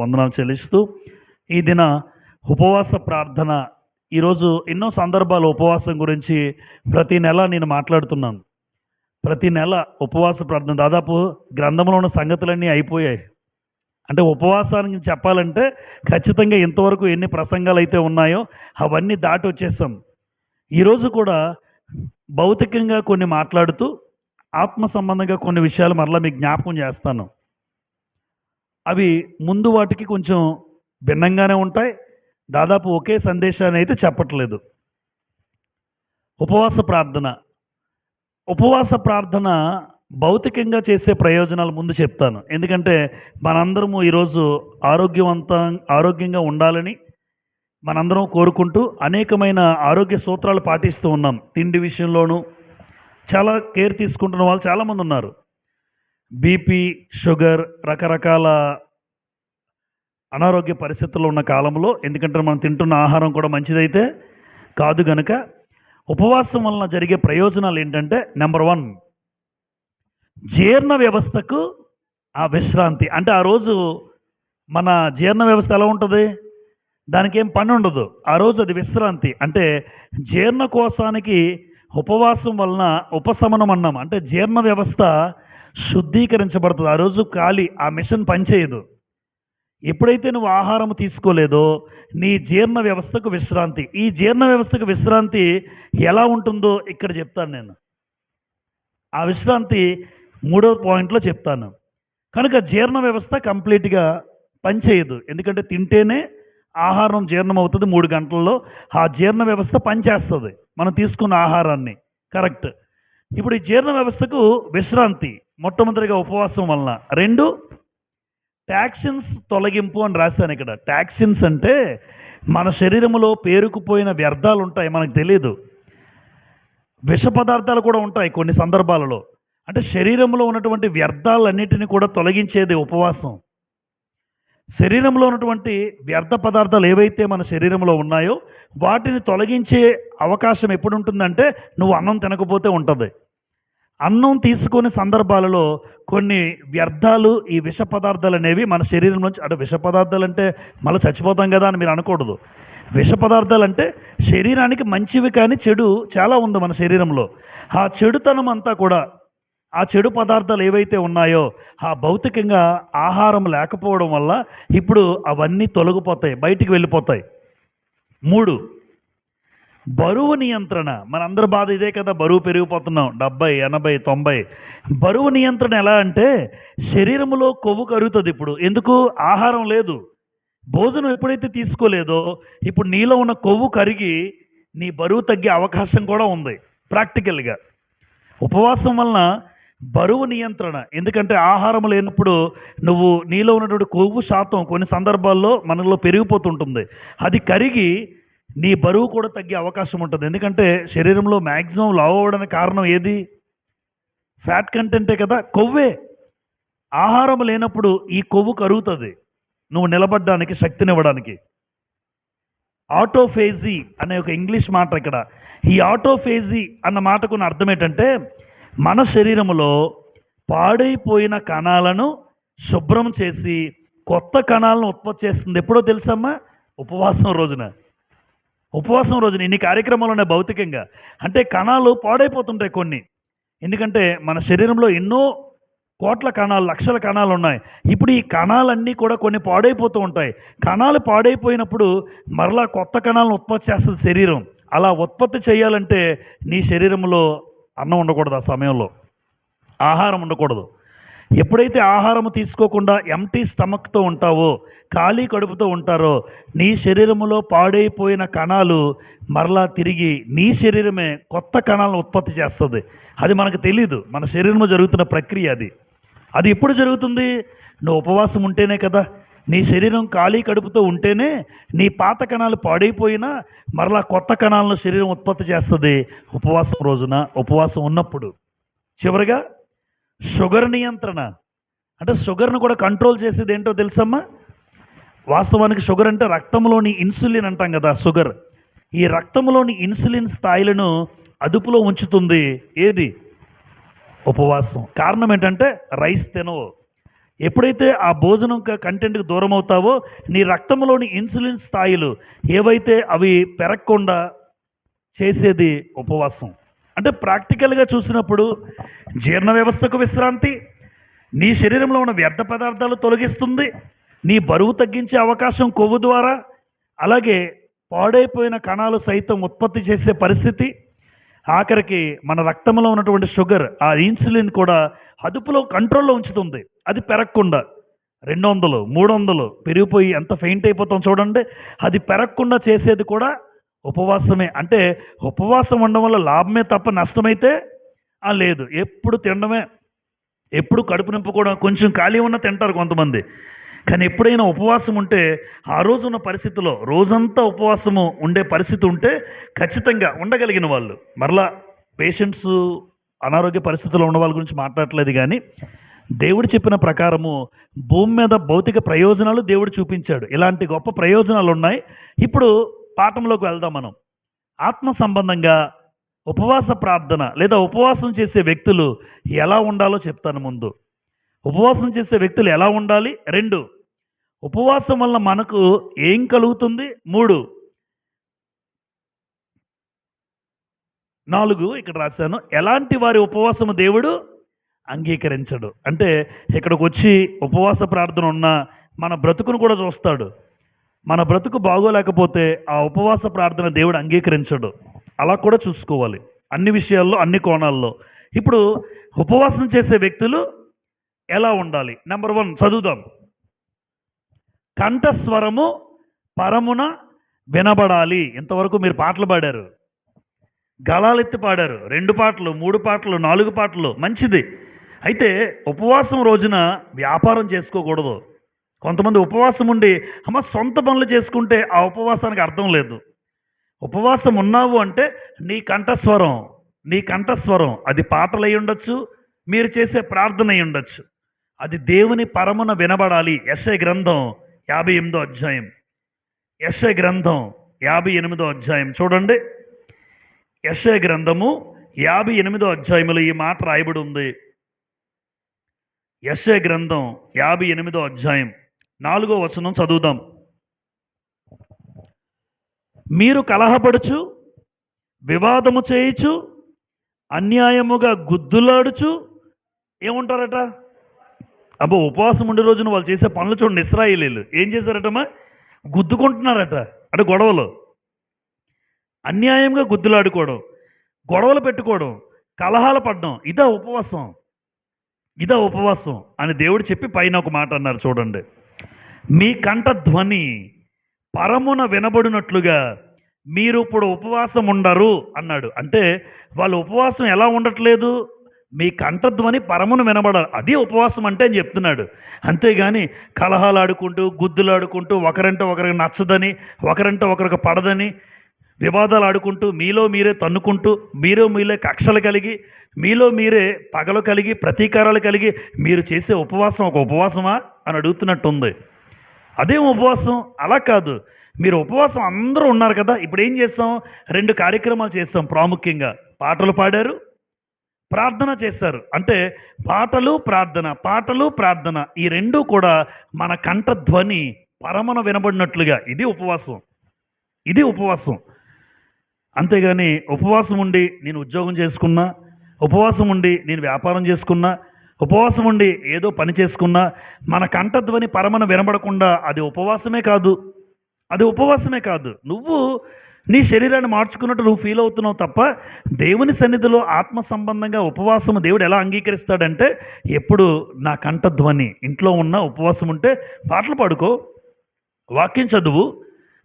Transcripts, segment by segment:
వందనాలు చెల్లిస్తూ ఈ దిన ఉపవాస ప్రార్థన ఈరోజు ఎన్నో సందర్భాలు ఉపవాసం గురించి ప్రతి నెల నేను మాట్లాడుతున్నాను. ప్రతి నెల ఉపవాస ప్రార్థన దాదాపు గ్రంథంలో ఉన్న సంగతులన్నీ అయిపోయాయి. అంటే ఉపవాసానికి చెప్పాలంటే ఖచ్చితంగా ఇంతవరకు ఎన్ని ప్రసంగాలు అయితే ఉన్నాయో అవన్నీ దాటి వచ్చేసాం. ఈరోజు కూడా భౌతికంగా కొన్ని మాట్లాడుతూ ఆత్మ సంబంధంగా కొన్ని విషయాలు మరలా మీకు జ్ఞాపకం చేస్తాను. అవి ముందు వాటికి కొంచెం భిన్నంగానే ఉంటాయి. దాదాపు ఒకే సందేశాన్ని అయితే చెప్పట్లేదు. ఉపవాస ప్రార్థన భౌతికంగా చేసే ప్రయోజనాలు ముందు చెప్తాను. ఎందుకంటే మనందరము ఈరోజు ఆరోగ్యంగా ఉండాలని మనందరం కోరుకుంటూ అనేకమైన ఆరోగ్య సూత్రాలు పాటిస్తూ ఉన్నాం. తిండి విషయంలోనూ చాలా కేర్ తీసుకుంటున్న వాళ్ళు చాలామంది ఉన్నారు. బీపీ, షుగర్, రకరకాల అనారోగ్య పరిస్థితుల్లో ఉన్న కాలంలో, ఎందుకంటే మనం తింటున్న ఆహారం కూడా మంచిదైతే కాదు గనుక ఉపవాసం వలన జరిగే ప్రయోజనాలు ఏంటంటే, నెంబర్ 1, జీర్ణ వ్యవస్థకు ఆ విశ్రాంతి. అంటే ఆ రోజు మన జీర్ణ వ్యవస్థ ఎలా ఉంటుంది? దానికి ఏం పని ఉండదు. ఆ రోజు అది విశ్రాంతి. అంటే జీర్ణకోశానికి ఉపవాసం వలన ఉపశమనం అన్నాం. అంటే జీర్ణ వ్యవస్థ శుద్ధీకరించబడుతుంది. ఆ రోజు ఖాళీ, ఆ మిషన్ పనిచేయదు. ఎప్పుడైతే నువ్వు ఆహారం తీసుకోలేదో నీ జీర్ణ వ్యవస్థకు విశ్రాంతి. ఈ జీర్ణ వ్యవస్థకు విశ్రాంతి ఎలా ఉంటుందో ఇక్కడ చెప్తాను నేను. ఆ విశ్రాంతి 3వ పాయింట్లో చెప్తాను. కనుక జీర్ణ వ్యవస్థ కంప్లీట్గా పనిచేయదు. ఎందుకంటే తింటేనే ఆహారం జీర్ణం అవుతుంది 3 గంటల్లో. ఆ జీర్ణ వ్యవస్థ పనిచేస్తుంది మనం తీసుకున్న ఆహారాన్ని. కరెక్ట్. ఇప్పుడు ఈ జీర్ణ వ్యవస్థకు విశ్రాంతి మొట్టమొదటిగా ఉపవాసం వలన. 2, టాక్సిన్స్ తొలగింపు అని రాశాను ఇక్కడ. టాక్సిన్స్ అంటే మన శరీరంలో పేరుకుపోయిన వ్యర్థాలు ఉంటాయి, మనకు తెలియదు. విష పదార్థాలు కూడా ఉంటాయి కొన్ని సందర్భాలలో. అంటే శరీరంలో ఉన్నటువంటి వ్యర్థాలన్నిటిని కూడా తొలగించేది ఉపవాసం. శరీరంలో ఉన్నటువంటి వ్యర్థ పదార్థాలు ఏవైతే మన శరీరంలో ఉన్నాయో వాటిని తొలగించే అవకాశం ఎప్పుడు ఉంటుందంటే నువ్వు అన్నం తినకపోతే ఉంటుంది. అన్నం తీసుకునే సందర్భాలలో కొన్ని వ్యర్థాలు, ఈ విష పదార్థాలు అనేవి మన శరీరం నుంచి, అంటే విష పదార్థాలు అంటే మళ్ళీ చచ్చిపోతాం కదా అని మీరు అనకూడదు. విష పదార్థాలు అంటే శరీరానికి మంచివి కానీ చెడు చాలా ఉంది మన శరీరంలో. ఆ చెడుతనం అంతా కూడా, ఆ చెడు పదార్థాలు ఏవైతే ఉన్నాయో ఆ భౌతికంగా ఆహారం లేకపోవడం వల్ల ఇప్పుడు అవన్నీ తొలగిపోతాయి, బయటికి వెళ్ళిపోతాయి. 3, బరువు నియంత్రణ. మనందరి బాధ ఇదే కదా, బరువు పెరిగిపోతున్నాం. 70, 80, 90. బరువు నియంత్రణ ఎలా అంటే శరీరంలో కొవ్వు కరుగుతుంది. ఇప్పుడు ఎందుకు? ఆహారం లేదు, భోజనం ఎప్పుడైతే తీసుకోలేదో ఇప్పుడు నీలో ఉన్న కొవ్వు కరిగి నీ బరువు తగ్గే అవకాశం కూడా ఉంది ప్రాక్టికల్గా. ఉపవాసం వలన బరువు నియంత్రణ. ఎందుకంటే ఆహారం లేనప్పుడు నువ్వు నీలో ఉన్నటువంటి కొవ్వు శాతం కొన్ని సందర్భాల్లో మనలో పెరిగిపోతుంటుంది. అది కరిగి నీ బరువు కూడా తగ్గే అవకాశం ఉంటుంది. ఎందుకంటే శరీరంలో మ్యాక్సిమం లావు అవ్వడానికి కారణం ఏది? ఫ్యాట్ కంటెంటే కదా, కొవ్వే. ఆహారం లేనప్పుడు ఈ కొవ్వు కరుగుతుంది నువ్వు నిలబడడానికి, శక్తినివ్వడానికి. ఆటోఫేజీ అనే ఒక ఇంగ్లీష్ మాట ఇక్కడ. ఈ ఆటోఫేజీ అన్న మాటకు అర్థం ఏంటంటే మన శరీరంలో పాడైపోయిన కణాలను శుభ్రం చేసి కొత్త కణాలను ఉత్పత్తి చేస్తుంది. ఎప్పుడో తెలుసమ్మా? ఉపవాసం రోజున. ఇన్ని కార్యక్రమాలు ఉన్నాయి భౌతికంగా. అంటే కణాలు పాడైపోతుంటాయి కొన్ని. ఎందుకంటే మన శరీరంలో ఎన్నో కోట్ల కణాలు, లక్షల కణాలు ఉన్నాయి. ఇప్పుడు ఈ కణాలన్నీ కూడా కొన్ని పాడైపోతూ ఉంటాయి. కణాలు పాడైపోయినప్పుడు మరలా కొత్త కణాలను ఉత్పత్తి చేస్తుంది శరీరం. అలా ఉత్పత్తి చేయాలంటే నీ శరీరంలో అన్నం ఉండకూడదు, ఆ సమయంలో ఆహారం ఉండకూడదు. ఎప్పుడైతే ఆహారం తీసుకోకుండా ఎంటీ స్టమక్తో ఉంటావో, ఖాళీ కడుపుతో ఉంటారో నీ శరీరంలో పాడైపోయిన కణాలు మరలా తిరిగి నీ శరీరమే కొత్త కణాలను ఉత్పత్తి చేస్తుంది. అది మనకు తెలీదు, మన శరీరంలో జరుగుతున్న ప్రక్రియ అది. అది ఎప్పుడు జరుగుతుంది? నువ్వు ఉపవాసం ఉంటేనే కదా. నీ శరీరం ఖాళీ కడుపుతో ఉంటేనే నీ పాత కణాలు పాడైపోయినా మరలా కొత్త కణాలను శరీరం ఉత్పత్తి చేస్తుంది ఉపవాసం రోజున, ఉపవాసం ఉన్నప్పుడు. చివరిగా షుగర్ నియంత్రణ. అంటే షుగర్ను కూడా కంట్రోల్ చేసేది ఏంటో తెలుసమ్మా? వాస్తవానికి షుగర్ అంటే రక్తంలోని ఇన్సులిన్ అంటాం కదా, షుగర్. ఈ రక్తంలోని ఇన్సులిన్ స్థాయిలను అదుపులో ఉంచుతుంది ఏది? ఉపవాసం. కారణం ఏంటంటే రైస్ తినవు. ఎప్పుడైతే ఆ భోజనం కంటెంట్కి దూరం అవుతావో నీ రక్తంలోని ఇన్సులిన్ స్థాయిలు ఏవైతే అవి పెరగకుండా చేసేది ఉపవాసం. అంటే ప్రాక్టికల్గా చూసినప్పుడు జీర్ణ వ్యవస్థకు విశ్రాంతి, నీ శరీరంలో ఉన్న వ్యర్థ పదార్థాలు తొలగిస్తుంది, నీ బరువు తగ్గించే అవకాశం కొవ్వు ద్వారా, అలాగే పాడైపోయిన కణాలు సైతం ఉత్పత్తి చేసే పరిస్థితి, ఆఖరికి మన రక్తంలో ఉన్నటువంటి షుగర్ ఆ ఇన్సులిన్ కూడా అదుపులో కంట్రోల్లో ఉంచుతుంది, అది పెరగకుండా. 200 300 పెరిగిపోయి ఎంత ఫెయింట్ అయిపోతాం చూడండి. అది పెరగకుండా చేసేది కూడా ఉపవాసమే. అంటే ఉపవాసం ఉండడం వల్ల లాభమే తప్ప నష్టమైతే లేదు. ఎప్పుడు తినడమే, ఎప్పుడు కడుపు నింపుకోవడం, కొంచెం ఖాళీ ఉన్న తింటారు కొంతమంది. కానీ ఎప్పుడైనా ఉపవాసం ఉంటే ఆ రోజు ఉన్న పరిస్థితిలో రోజంతా ఉపవాసము ఉండే పరిస్థితి ఉంటే ఖచ్చితంగా ఉండగలిగిన వాళ్ళు, మరలా పేషెంట్స్ అనారోగ్య పరిస్థితుల్లో ఉన్న వాళ్ళ గురించి మాట్లాడట్లేదు, కానీ దేవుడు చెప్పిన ప్రకారము భూమి మీద భౌతిక ప్రయోజనాలు దేవుడు చూపించాడు. ఇలాంటి గొప్ప ప్రయోజనాలు ఉన్నాయి. ఇప్పుడు పాఠంలోకి వెళ్దాం. మనం ఆత్మ సంబంధంగా ఉపవాస ప్రార్థన లేదా ఉపవాసం చేసే వ్యక్తులు ఎలా ఉండాలో చెప్తాను. ముందు ఉపవాసం చేసే వ్యక్తులు ఎలా ఉండాలి, 2 ఉపవాసం వల్ల మనకు ఏం కలుగుతుంది, 3, 4 ఇక్కడ రాశాను, ఎలాంటి వారి ఉపవాసము దేవుడు అంగీకరించడు. అంటే ఇక్కడికి వచ్చి ఉపవాస ప్రార్థన ఉన్న మన బ్రతుకును కూడా చూస్తాడు. మన బ్రతుకు బాగోలేకపోతే ఆ ఉపవాస ప్రార్థన దేవుడు అంగీకరించడు. అలా కూడా చూసుకోవాలి అన్ని విషయాల్లో, అన్ని కోణాల్లో. ఇప్పుడు ఉపవాసం చేసే వ్యక్తులు ఎలా ఉండాలి? నెంబర్ 1 చదువుదాం. కంఠస్వరము పరమున వినబడాలి. ఇంతవరకు మీరు పాటలు పాడారు, గళాలెత్తి పాడారు, 2 పాటలు 3 పాటలు 4 పాటలు, మంచిది. అయితే ఉపవాసం రోజున వ్యాపారం చేసుకోకూడదు. కొంతమంది ఉపవాసం ఉండి సొంత పనులు చేసుకుంటే ఆ ఉపవాసానికి అర్థం లేదు. ఉపవాసం ఉన్నావు అంటే నీ కంఠస్వరం అది పాటలు అయి ఉండొచ్చు, మీరు చేసే ప్రార్థన అయి ఉండొచ్చు, అది దేవుని పరమున వినబడాలి. యెషయా గ్రంథం 58వ అధ్యాయం, యెషయా గ్రంథం 58వ అధ్యాయం చూడండి. యెషయా గ్రంథము 58వ అధ్యాయములో ఈ మాట రాయబడి ఉంది. యెషయా గ్రంథం 58వ అధ్యాయం 4వ వచనం చదువుదాం. మీరు కలహపడుచు వివాదము చేయుచు అన్యాయముగా గుద్దులాడుచు ఏముంటారట? ఉపవాసం ఉండే రోజున వాళ్ళు చేసే పనులు చూడండి. ఇశ్రాయేలీయులు ఏం చేశారటమ్మా? గుద్దుకుంటున్నారట. అంటే గొడవలు, అన్యాయంగా గుద్దులాడుకోవడం, గొడవలు పెట్టుకోవడం, కలహాలు పడడం, ఇదా ఉపవాసం అని దేవుడు చెప్పి పైన ఒక మాట అన్నారు చూడండి. మీ కంఠ ధ్వని పరమున వినబడినట్లుగా మీరు ఇప్పుడు ఉపవాసం ఉండరు అన్నాడు. అంటే వాళ్ళు ఉపవాసం ఎలా ఉండట్లేదు? మీ కంఠధ్వని పరమున వినబడాలి, అది ఉపవాసం అంటే అని చెప్తున్నాడు. అంతేగాని కలహాలు ఆడుకుంటూ గుద్దులాడుకుంటూ ఒకరంటే ఒకరికి నచ్చదని, ఒకరంటే ఒకరికి పడదని వివాదాలు ఆడుకుంటూ మీలో మీరే తన్నుకుంటూ మీరే కక్షలు కలిగి మీలో మీరే పగలు కలిగి ప్రతీకారాలు కలిగి మీరు చేసే ఉపవాసం ఒక ఉపవాసమా అని అడుగుతున్నట్టుంది. అదేం ఉపవాసం? అలా కాదు. మీరు ఉపవాసం అందరూ ఉన్నారు కదా. ఇప్పుడు ఏం చేస్తాం? 2 కార్యక్రమాలు చేస్తాం ప్రాముఖ్యంగా. పాటలు పాడారు, ప్రార్థన చేశారు. అంటే పాటలు ప్రార్థన ఈ 2 కూడా మన కంఠధ్వని పరమన వినబడినట్లుగా ఇది ఉపవాసం. అంతేగాని ఉపవాసం ఉండి నేను ఉద్యోగం చేసుకున్నా, ఉపవాసం ఉండి నేను వ్యాపారం చేసుకున్నా, ఉపవాసం ఉండి ఏదో పని చేసుకున్నా మన కంఠధ్వని పరమన వినబడకుండా అది ఉపవాసమే కాదు. నువ్వు నీ శరీరాన్ని మార్చుకున్నట్టు నువ్వు ఫీల్ అవుతున్నావు తప్ప దేవుని సన్నిధిలో ఆత్మ సంబంధంగా ఉపవాసము దేవుడు ఎలా అంగీకరిస్తాడంటే, ఎప్పుడు నా కంఠధ్వని ఇంట్లో ఉన్న ఉపవాసం ఉంటే పాటలు పాడుకో, వాక్యం చదువు,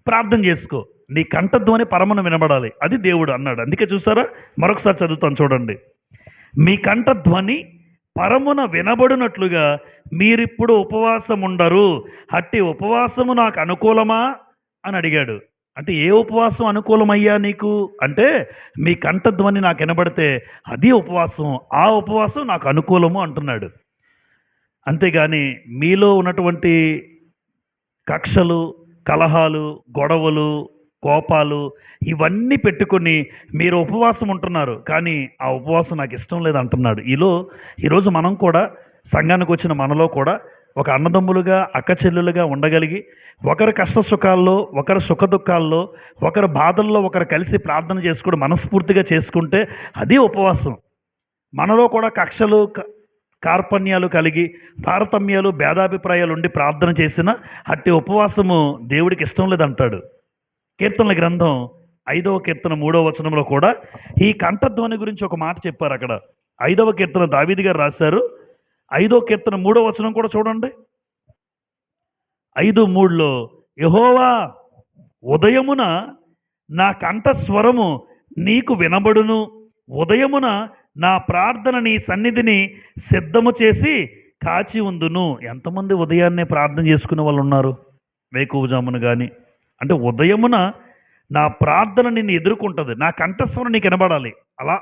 ప్రార్థన చేసుకో, నీ కంఠధ్వని పరమన వినబడాలి, అది దేవుడు అన్నాడు. అందుకే చూసారా, మరొకసారి చదువుతాను చూడండి. మీ కంఠధ్వని పరమున వినబడినట్లుగా మీరిప్పుడు ఉపవాసం ఉండరు, అట్టి ఉపవాసము నాకు అనుకూలమా అని అడిగాడు. అంటే ఏ ఉపవాసం అనుకూలమయ్యా నీకు అంటే, మీ కంఠధ్వని నాకు వినబడితే అది ఉపవాసం, ఆ ఉపవాసం నాకు అనుకూలము అంటున్నాడు. అంతేగాని మీలో ఉన్నటువంటి కక్షలు, కలహాలు, గొడవలు, కోపాలు ఇవన్నీ పెట్టుకొని మీరు ఉపవాసం ఉంటున్నారు, కానీ ఆ ఉపవాసం నాకు ఇష్టం లేదు అంటున్నాడు. ఈరోజు మనం కూడా సంఘానికి వచ్చిన మనలో కూడా ఒక అన్నదమ్ములుగా అక్క చెల్లెలుగా ఉండగలిగి ఒకరి కష్ట సుఖాల్లో ఒకరి సుఖ దుఃఖాల్లో ఒకరి బాధల్లో ఒకరు కలిసి ప్రార్థన చేసుకుని మనస్ఫూర్తిగా చేసుకుంటే అది ఉపవాసం. మనలో కూడా కక్షలు కార్పణ్యాలు కలిగి తారతమ్యాలు భేదాభిప్రాయాలు ఉండి ప్రార్థన చేసిన అట్టి ఉపవాసము దేవుడికి ఇష్టం లేదంటాడు. కీర్తనల గ్రంథం 5వ కీర్తన 3వ వచనంలో కూడా ఈ కంఠధ్వని గురించి ఒక మాట చెప్పారు. అక్కడ 5వ కీర్తన దావీదు గారు రాశారు. 5వ కీర్తన 3వ వచనం కూడా చూడండి. 5:3లో యెహోవా ఉదయమున నా కంఠస్వరము నీకు వినబడును, ఉదయమున నా ప్రార్థన నీ సన్నిధిని సిద్ధము చేసి కాచి ఉందును. ఎంతమంది ఉదయాన్నే ప్రార్థన చేసుకునే వాళ్ళు ఉన్నారు? వేకువజామున కానీ అంటే ఉదయమున నా ప్రార్థన నిన్ను ఎదుర్కొంటుంది, నా కంఠస్వరం నీకు వినబడాలి.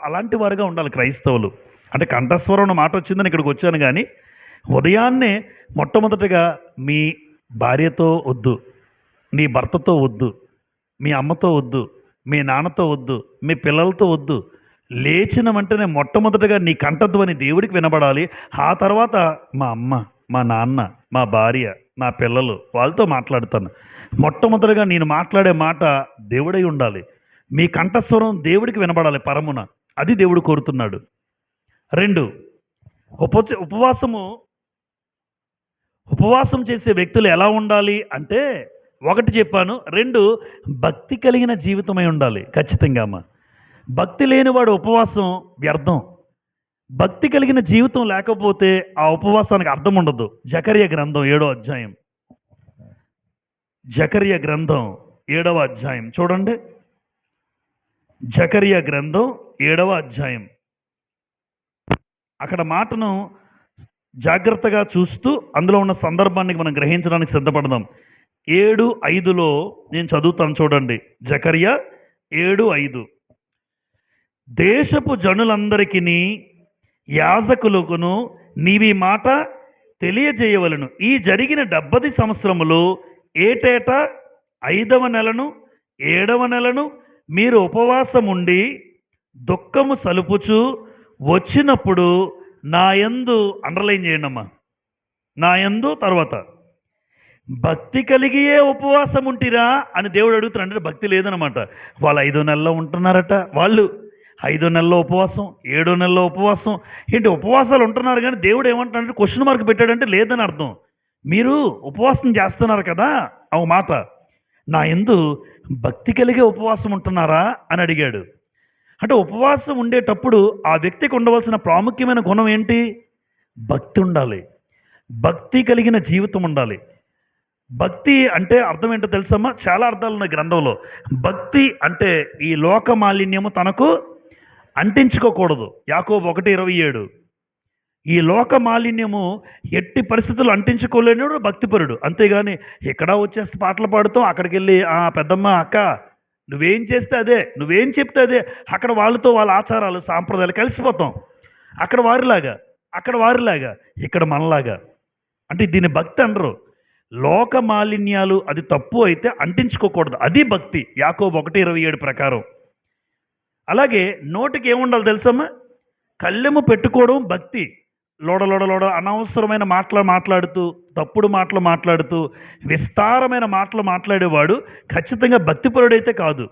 అలాంటి వారుగా ఉండాలి క్రైస్తవులు. అంటే కంఠస్వరం అన్న మాట వచ్చిందని ఇక్కడికి వచ్చాను, కానీ ఉదయాన్నే మొట్టమొదటిగా మీ భార్యతో వద్దు, నీ భర్తతో వద్దు, మీ అమ్మతో వద్దు, మీ నాన్నతో వద్దు, మీ పిల్లలతో వద్దు. లేచిన వెంటనే మొట్టమొదటిగా నీ కంఠధ్వని దేవుడికి వినబడాలి. ఆ తర్వాత మా అమ్మ, మా నాన్న, మా భార్య, నా పిల్లలు వాళ్ళతో మాట్లాడుతాను. మొట్టమొదటిగా నేను మాట్లాడే మాట దేవుడై ఉండాలి. మీ కంఠస్వరం దేవుడికి వినబడాలి పరమున. అది దేవుడు కోరుతున్నాడు. 2, ఉపవాసం చేసే వ్యక్తులు ఎలా ఉండాలి అంటే 1 చెప్పాను. 2 భక్తి కలిగిన జీవితమై ఉండాలి. ఖచ్చితంగా అమ్మ, భక్తి లేనివాడు ఉపవాసం వ్యర్థం. భక్తి కలిగిన జీవితం లేకపోతే ఆ ఉపవాసానికి అర్థం ఉండదు. జకర్య గ్రంథం 7వ అధ్యాయం, జకర్య గ్రంథం 7వ అధ్యాయం చూడండి. జకర్య గ్రంథం 7వ అధ్యాయం, అక్కడ మాటను జాగ్రత్తగా చూస్తూ అందులో ఉన్న సందర్భాన్ని మనం గ్రహించడానికి సిద్ధపడదాం. 7:5లో నేను చదువుతాను చూడండి. జకర్య 7:5, దేశపు జనులందరికీ యాజకులకును నీవి మాట తెలియజేయవలను. ఈ జరిగిన 70 సంవత్సరములు ఏటేటా 5వ నెలను 7వ నెలను మీరు ఉపవాసం ఉండి దుఃఖము సలుపుచు వచ్చినప్పుడు నా యందు, అండర్లైన్ చేయండి అమ్మా, నా యందు తర్వాత భక్తి కలిగియే ఉపవాసం ఉంటిరా అని దేవుడు అడుగుతున్నాడు. అంటే భక్తి లేదనమాట. వాళ్ళు 5 నెలల్లో ఉంటున్నారట. వాళ్ళు 5 నెలల్లో ఉపవాసం, 7 నెలల్లో ఉపవాసం, ఏంటి ఉపవాసాలు ఉంటున్నారు, కానీ దేవుడు ఏమంటున్నాడంటే క్వశ్చన్ మార్క్ పెట్టాడంటే లేదని అర్థం. మీరు ఉపవాసం చేస్తున్నారు కదా, ఒక మాట, నా యందు భక్తి కలిగే ఉపవాసం ఉంటున్నారా అని అడిగాడు. అంటే ఉపవాసం ఉండేటప్పుడు ఆ వ్యక్తికి ఉండవలసిన ప్రాముఖ్యమైన గుణం ఏంటి? భక్తి ఉండాలి. భక్తి కలిగిన జీవితం ఉండాలి. భక్తి అంటే అర్థం ఏంటో తెలుసమ్మా? చాలా అర్థాలు ఉన్నాయి గ్రంథంలో. భక్తి అంటే ఈ లోక మాలిన్యము తనకు అంటించుకోకూడదు. యాకోబు 1:27, ఈ లోక మాలిన్యము ఎట్టి పరిస్థితులు అంటించుకోలేనివాడు భక్తిపరుడు. అంతేగాని ఇక్కడ వచ్చేస్తే పాటలు పాడుతాం, అక్కడికి వెళ్ళి పెద్దమ్మ అక్క నువ్వేం చేస్తే అదే, నువ్వేం చెప్తే అదే, అక్కడ వాళ్ళతో వాళ్ళ ఆచారాలు సాంప్రదాయాలు కలిసిపోతాం. అక్కడ వారిలాగా ఇక్కడ మనలాగా. అంటే దీన్ని భక్తి అనరు. లోక మాలిన్యాలు అది తప్పు అయితే అంటించుకోకూడదు, అది భక్తి యాకోబు 1:27 ప్రకారం. అలాగే నోటికి ఏముండాలి తెలుసమ్మా? కళ్ళెము పెట్టుకోవడం భక్తి. లోడ అనవసరమైన మాటలు మాట్లాడుతూ, తప్పుడు మాటలు మాట్లాడుతూ, విస్తారమైన మాటలు మాట్లాడేవాడు ఖచ్చితంగా భక్తిపరుడైతే కాదు.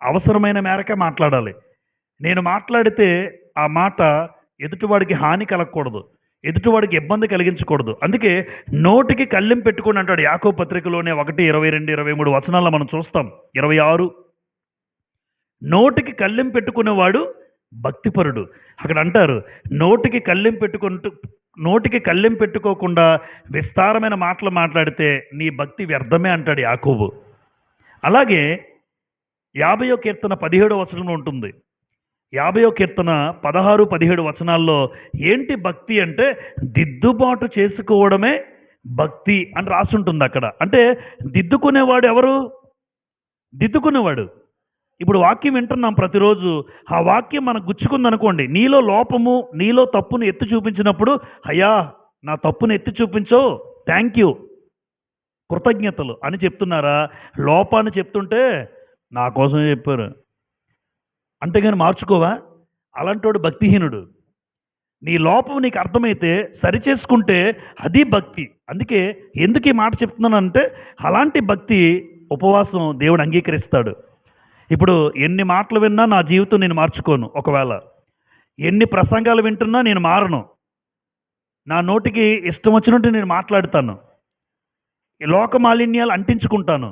అవసరమైన మేరకే మాట్లాడాలి. నేను మాట్లాడితే ఆ మాట ఎదుటివాడికి హాని కలగకూడదు, ఎదుటివాడికి ఇబ్బంది కలిగించకూడదు. అందుకే నోటికి కళ్ళెం పెట్టుకుని అంటాడు యాకోబు పత్రికలోనే 1:22-23 వచనాల్లో మనం చూస్తాం. 26, నోటికి కళ్ళెం పెట్టుకునేవాడు భక్తిపరుడు. అక్కడ అంటారు నోటికి కళ్ళెం పెట్టుకోకుండా విస్తారమైన మాటలు మాట్లాడితే నీ భక్తి వ్యర్థమే అంటాడు యాకోబు. అలాగే 50వ కీర్తన 17వ వచనంలో ఉంటుంది. 50వ కీర్తన 16-17 వచనాల్లో ఏంటి భక్తి అంటే దిద్దుబాటు చేసుకోవడమే భక్తి అని రాసుంటుంది అక్కడ. అంటే దిద్దుకునేవాడు ఎవరు? దిద్దుకునేవాడు. ఇప్పుడు వాక్యం వింటున్నాం ప్రతిరోజు, ఆ వాక్యం మనకు గుచ్చుకుందనుకోండి, నీలో లోపము, నీలో తప్పును ఎత్తి చూపించినప్పుడు, అయ్యా నా తప్పును ఎత్తి చూపించో, థ్యాంక్ యూ, కృతజ్ఞతలు అని చెప్తున్నారా? లోపాన్ని చెప్తుంటే నా కోసమే చెప్పారు అంటే కానీ మార్చుకోవా? అలాంటోడు భక్తిహీనుడు. నీ లోపం నీకు అర్థమైతే సరిచేసుకుంటే అది భక్తి. అందుకే ఎందుకు ఈ మాట చెప్తున్నానంటే అలాంటి భక్తి ఉపవాసం దేవుడు అంగీకరిస్తాడు. ఇప్పుడు ఎన్ని మాటలు విన్నా నా జీవితం నేను మార్చుకోను. ఒకవేళ ఎన్ని ప్రసంగాలు వింటున్నా నేను మారను. నా నోటికి ఇష్టం వచ్చినట్టు నేను మాట్లాడుతాను. ఈ లోక మాలిన్యాలు అంటించుకుంటాను.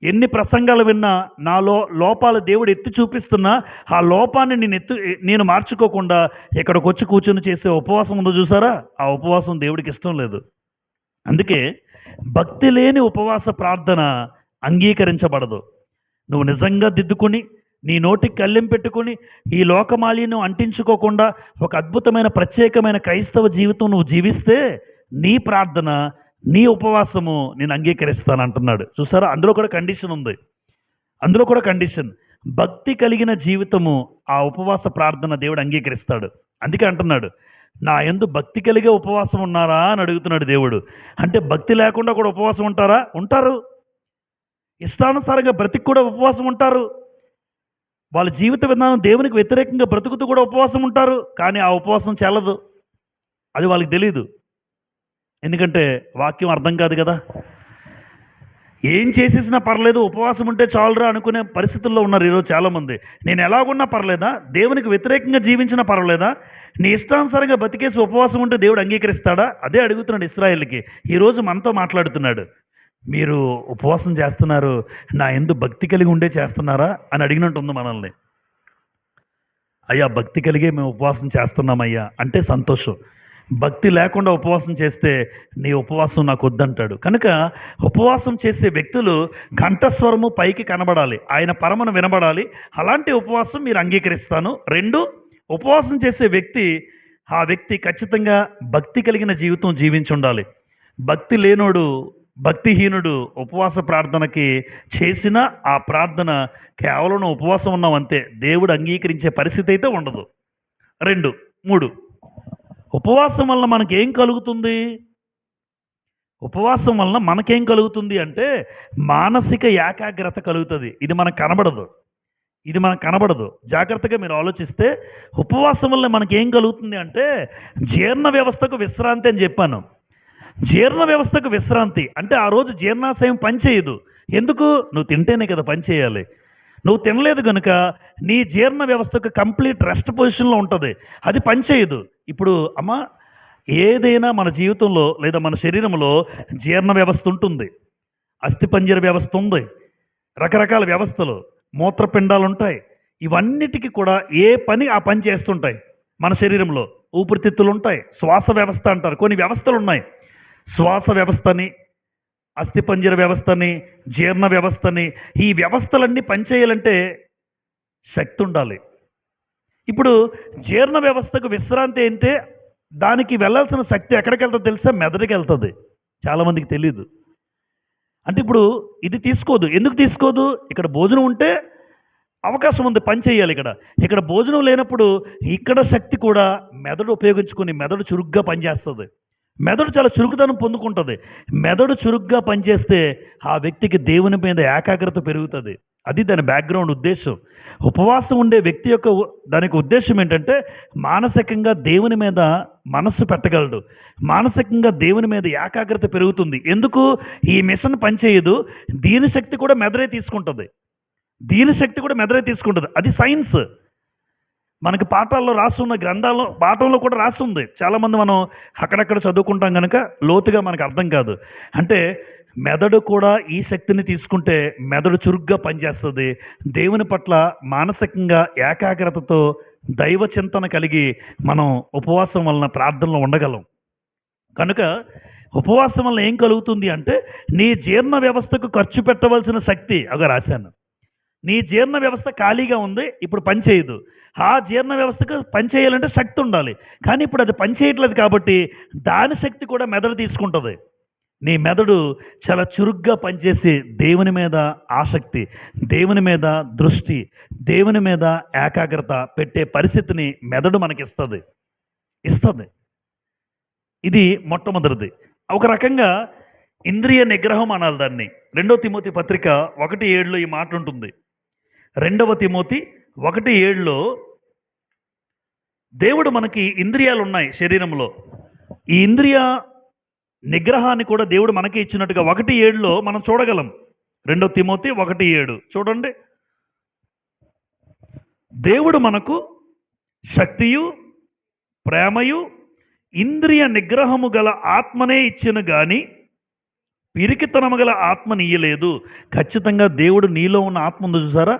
ఎన్ని ప్రసంగాలు విన్నా నాలో లోపాలు దేవుడు ఎత్తి చూపిస్తున్నా ఆ లోపాన్ని నేను మార్చుకోకుండా ఇక్కడికి వచ్చి కూర్చొని చేసే ఉపవాసం ఉందో చూసారా, ఆ ఉపవాసం దేవుడికి ఇష్టం లేదు. అందుకే భక్తి లేని ఉపవాస ప్రార్థన అంగీకరించబడదు. నువ్వు నిజంగా దిద్దుకుని నీ నోటికి కళ్ళెం పెట్టుకుని ఈ లోకమాలిన్యం అంటించుకోకుండా ఒక అద్భుతమైన ప్రత్యేకమైన క్రైస్తవ జీవితం నువ్వు జీవిస్తే నీ ప్రార్థన నీ ఉపవాసము నేను అంగీకరిస్తాను అంటున్నాడు. చూసారా, అందులో కూడా కండిషన్ ఉంది. అందులో కూడా కండిషన్, భక్తి కలిగిన జీవితము ఆ ఉపవాస ప్రార్థన దేవుడు అంగీకరిస్తాడు. అందుకే అంటున్నాడు, నా యందు భక్తి కలిగే ఉపవాసం ఉన్నారా అని అడుగుతున్నాడు దేవుడు. అంటే భక్తి లేకుండా కూడా ఉపవాసం ఉంటారా? ఉంటారు. ఇష్టానుసారంగా బ్రతికి కూడా ఉపవాసం ఉంటారు. వాళ్ళ జీవిత విధానం దేవునికి వ్యతిరేకంగా బ్రతుకుతూ కూడా ఉపవాసం ఉంటారు. కానీ ఆ ఉపవాసం చెల్లదు. అది వాళ్ళకి తెలీదు. ఎందుకంటే వాక్యం అర్థం కాదు కదా. ఏం చేసేసినా పర్లేదు, ఉపవాసం ఉంటే చాలురా అనుకునే పరిస్థితుల్లో ఉన్నారు ఈరోజు చాలామంది. నేను ఎలాగున్నా పర్లేదా, దేవునికి వ్యతిరేకంగా జీవించినా పర్వాలేదా, నీ ఇష్టానుసారంగా బతికేసి ఉపవాసం ఉంటే దేవుడు అంగీకరిస్తాడా? అదే అడుగుతున్నాడు ఇశ్రాయేలుకి. ఈరోజు మనతో మాట్లాడుతున్నాడు. మీరు ఉపవాసం చేస్తున్నారు, నా యందు భక్తి కలిగి ఉండే చేస్తున్నారా అని అడిగినట్టు ఉంది మనల్ని. అయ్యా భక్తి కలిగే మేము ఉపవాసం చేస్తున్నామయ్యా అంటే సంతోషం. భక్తి లేకుండా ఉపవాసం చేస్తే నీ ఉపవాసం నాకు వద్దంటాడు. కనుక ఉపవాసం చేసే వ్యక్తులు కంఠస్వరము పైకి కనబడాలి, ఆయన పరమను వినబడాలి. అలాంటి ఉపవాసం మీరు అంగీకరిస్తాను. రెండు, ఉపవాసం చేసే వ్యక్తి ఆ వ్యక్తి ఖచ్చితంగా భక్తి కలిగిన జీవితం జీవించి ఉండాలి. భక్తి లేనోడు, భక్తిహీనుడు ఉపవాస ప్రార్థనకి చేసిన ఆ ప్రార్థన కేవలం ఉపవాసం ఉన్నాం అంతే, దేవుడు అంగీకరించే పరిస్థితి అయితే ఉండదు. రెండు, మూడు, ఉపవాసం వల్ల మనకేం కలుగుతుంది? ఉపవాసం వలన మనకేం కలుగుతుంది అంటే మానసిక ఏకాగ్రత కలుగుతుంది. ఇది మనకు కనబడదు. జాగ్రత్తగా మీరు ఆలోచిస్తే ఉపవాసం వల్ల మనకేం కలుగుతుంది అంటే జీర్ణ వ్యవస్థకు విశ్రాంతి అని చెప్పాను. జీర్ణ వ్యవస్థకు విశ్రాంతి అంటే ఆ రోజు జీర్ణాశయం పనిచేయదు. ఎందుకు? నువ్వు తింటేనే కదా పని చేయాలి. నువ్వు తినలేదు కనుక నీ జీర్ణ వ్యవస్థకు కంప్లీట్ రెస్ట్ పొజిషన్లో ఉంటుంది, అది పనిచేయదు. ఇప్పుడు అమ్మ, ఏదైనా మన జీవితంలో లేదా మన శరీరంలో జీర్ణ వ్యవస్థ ఉంటుంది, అస్థిపంజర వ్యవస్థ ఉంది, రకరకాల వ్యవస్థలు, మూత్రపిండాలు ఉంటాయి. ఇవన్నిటికీ కూడా ఏ పని ఆ పని చేస్తుంటాయి. మన శరీరంలో ఊపిరితిత్తులు ఉంటాయి, శ్వాస వ్యవస్థ అంటారు, కొన్ని వ్యవస్థలు ఉన్నాయి. శ్వాస వ్యవస్థని, అస్థిపంజర వ్యవస్థని, జీర్ణ వ్యవస్థని, ఈ వ్యవస్థలన్నీ పనిచేయాలంటే శక్తి ఉండాలి. ఇప్పుడు జీర్ణ వ్యవస్థకు విశ్రాంతి అంటే దానికి వెళ్ళాల్సిన శక్తి ఎక్కడికి వెళ్తుందో తెలుసా? మెదడుకి వెళ్తుంది. చాలామందికి తెలియదు. అంటే ఇప్పుడు ఇది తీసుకోదు. ఎందుకు తీసుకోదు? ఇక్కడ భోజనం ఉంటే అవకాశం ఉంది, పని చేయాలి. ఇక్కడ భోజనం లేనప్పుడు ఇక్కడ శక్తి కూడా మెదడు ఉపయోగించుకొని మెదడు చురుగ్గా పనిచేస్తుంది. మెదడు చాలా చురుకుదనం పొందుకుంటుంది. మెదడు చురుగ్గా పనిచేస్తే ఆ వ్యక్తికి దేవుని మీద ఏకాగ్రత పెరుగుతుంది. అది దాని బ్యాక్గ్రౌండ్ ఉద్దేశం. ఉపవాసం ఉండే వ్యక్తి యొక్క దానికి ఉద్దేశం ఏంటంటే మానసికంగా దేవుని మీద మనస్సు పెట్టగలడు, మానసికంగా దేవుని మీద ఏకాగ్రత పెరుగుతుంది. ఎందుకు? ఈ మిషన్ పనిచేయదు, దీని శక్తి కూడా మెదడే తీసుకుంటుంది. అది సైన్స్. మనకి పాఠాల్లో రాస్తున్న గ్రంథాల్లో పాఠంలో కూడా రాస్తుంది. చాలామంది మనం అక్కడక్కడ చదువుకుంటాం కనుక లోతుగా మనకు అర్థం కాదు. అంటే మెదడు కూడా ఈ శక్తిని తీసుకుంటే మెదడు చురుగ్గా పనిచేస్తుంది. దేవుని పట్ల మానసికంగా ఏకాగ్రతతో దైవ చింతన కలిగి మనం ఉపవాసం వలన ప్రార్థనలో ఉండగలం. కనుక ఉపవాసం వలన ఏం కలుగుతుంది అంటే నీ జీర్ణ వ్యవస్థకు ఖర్చు పెట్టవలసిన శక్తి అగా రాశాను. నీ జీర్ణ వ్యవస్థ ఖాళీగా ఉంది, ఇప్పుడు పని చేయదు. ఆ జీర్ణ వ్యవస్థకు పని చేయాలంటే శక్తి ఉండాలి. కానీ ఇప్పుడు అది పని చేయట్లేదు కాబట్టి దాని శక్తి కూడా మెదడు తీసుకుంటుంది. నీ మెదడు చాలా చురుగ్గా పనిచేసి దేవుని మీద ఆసక్తి, దేవుని మీద దృష్టి, దేవుని మీద ఏకాగ్రత పెట్టే పరిస్థితిని మెదడు మనకిస్తుంది. ఇది మొట్టమొదటిది. ఒక రకంగా ఇంద్రియ నిగ్రహం అనాలి దాన్ని. 2 తిమోతి పత్రిక 1:7 ఈ మాట ఉంటుంది. 2 తిమోతి 1:7 దేవుడు మనకి ఇంద్రియాలు ఉన్నాయి శరీరంలో. ఈ ఇంద్రియ నిగ్రహాన్ని కూడా దేవుడు మనకి ఇచ్చినట్టుగా 1:7లో మనం చూడగలం. 2 తిమోతి 1:7 చూడండి. దేవుడు మనకు శక్తియు, ప్రేమయు, ఇంద్రియ నిగ్రహము గల ఆత్మనే ఇచ్చిన గాని పిరికితనము గల ఆత్మని ఇయ్యలేదు. ఖచ్చితంగా దేవుడు నీలో ఉన్న ఆత్మ ఉంది చూసారా,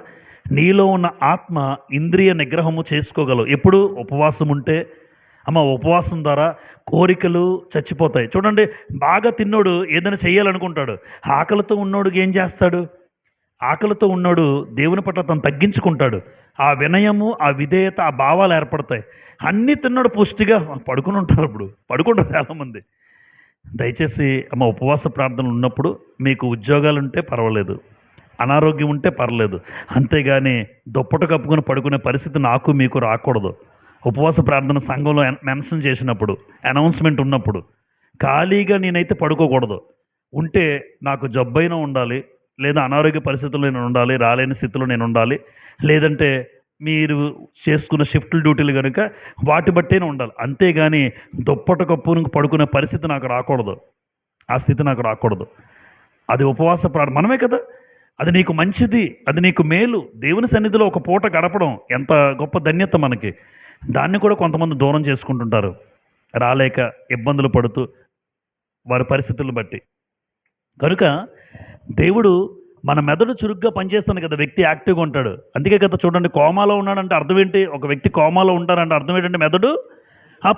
నీలో ఉన్న ఆత్మ ఇంద్రియ నిగ్రహము చేసుకోగలవు. ఎప్పుడు ఉపవాసం ఉంటే. ఉపవాసం ద్వారా కోరికలు చచ్చిపోతాయి. చూడండి, బాగా తిన్నోడు ఏదైనా చేయాలనుకుంటాడు. ఆకలితో ఉన్నోడికి ఏం చేస్తాడు? ఆకలితో ఉన్నోడు దేవుని పట్ల తను తగ్గించుకుంటాడు. ఆ వినయము, ఆ విధేయత, ఆ భావాలు ఏర్పడతాయి. అన్నీ తిన్నాడు పుష్టిగా పడుకుని ఉంటారు. ఇప్పుడు పడుకుంటారు చాలామంది. దయచేసి ఉపవాస ప్రార్థనలు ఉన్నప్పుడు మీకు ఉద్యోగాలు ఉంటే పర్వాలేదు, అనారోగ్యం ఉంటే పర్లేదు, అంతేగాని దుప్పట కప్పుకొని పడుకునే పరిస్థితి నాకు మీకు రాకూడదు. ఉపవాస ప్రార్థన సంఘంలో మెన్షన్ చేసినప్పుడు, అనౌన్స్మెంట్ ఉన్నప్పుడు ఖాళీగా నేనైతే పడుకోకూడదు. ఉంటే నాకు జబ్బైనా ఉండాలి, లేదా అనారోగ్య పరిస్థితుల్లో నేను ఉండాలి, రాలేని స్థితిలో నేను ఉండాలి, లేదంటే మీరు చేసుకున్న షిఫ్ట్లు డ్యూటీలు కనుక వాటి బట్టేనే ఉండాలి. అంతేగాని దుప్పట కప్పును పడుకునే పరిస్థితి నాకు రాకూడదు. ఆ స్థితి నాకు రాకూడదు. అది ఉపవాస ప్రార్థన మనమే కదా. అది నీకు మంచిది, అది నీకు మేలు. దేవుని సన్నిధిలో ఒక పూట గడపడం ఎంత గొప్ప ధన్యత మనకి. దాన్ని కూడా కొంతమంది దూరం చేసుకుంటుంటారు, రాలేక ఇబ్బందులు పడుతూ వారి పరిస్థితులను బట్టి. కనుక దేవుడు మన మెదడు చురుగ్గా పనిచేస్తాను కదా, వ్యక్తి యాక్టివ్గా ఉంటాడు. అందుకే కదా చూడండి, కోమాలో ఉన్నాడంటే అర్థం ఏంటి? ఒక వ్యక్తి కోమాలో ఉంటారంటే అర్థం ఏంటంటే మెదడు